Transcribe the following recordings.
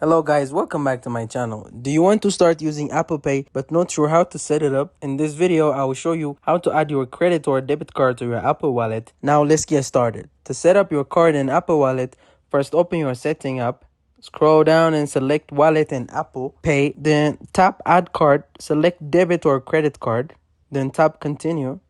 Hello guys, welcome back to my channel. Do you want to start using Apple Pay but not sure how to set it up? In this video, I will show you how to add your credit or debit card to your Apple Wallet. Now let's get started. To set up your card in Apple Wallet, first open your setting app, scroll down and select Wallet and Apple Pay, then tap Add Card, select debit or credit card, then tap Continue.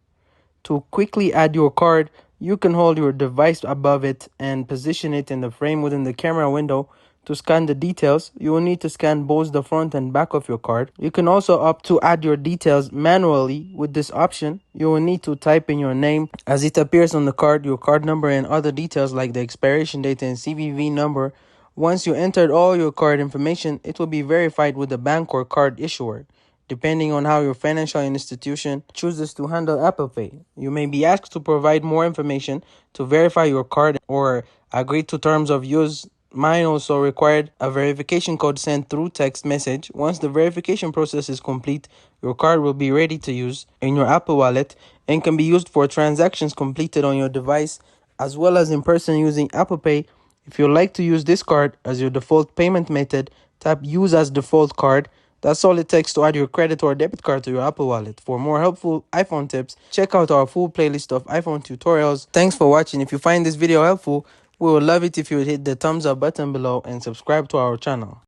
To quickly add your card, you can hold your device above it and position it in the frame within the camera window. To scan the details, you will need to scan both the front and back of your card. You can also opt to add your details manually. With this option, you will need to type in your name as it appears on the card, your card number, and other details like the expiration date and CVV number. Once you entered all your card information, it will be verified with the bank or card issuer, depending on how your financial institution chooses to handle Apple Pay. You may be asked to provide more information to verify your card or agree to terms of use. Mine also required a verification code sent through text message. Once the verification process is complete, your card will be ready to use in your Apple Wallet and can be used for transactions completed on your device as well as in person using Apple Pay. If you'd like to use this card as your default payment method, tap Use as Default Card. That's all it takes to add your credit or debit card to your Apple Wallet. For more helpful iPhone tips, check out our full playlist of iPhone tutorials. Thanks for watching. If you find this video helpful, we would love it if you would hit the thumbs up button below and subscribe to our channel.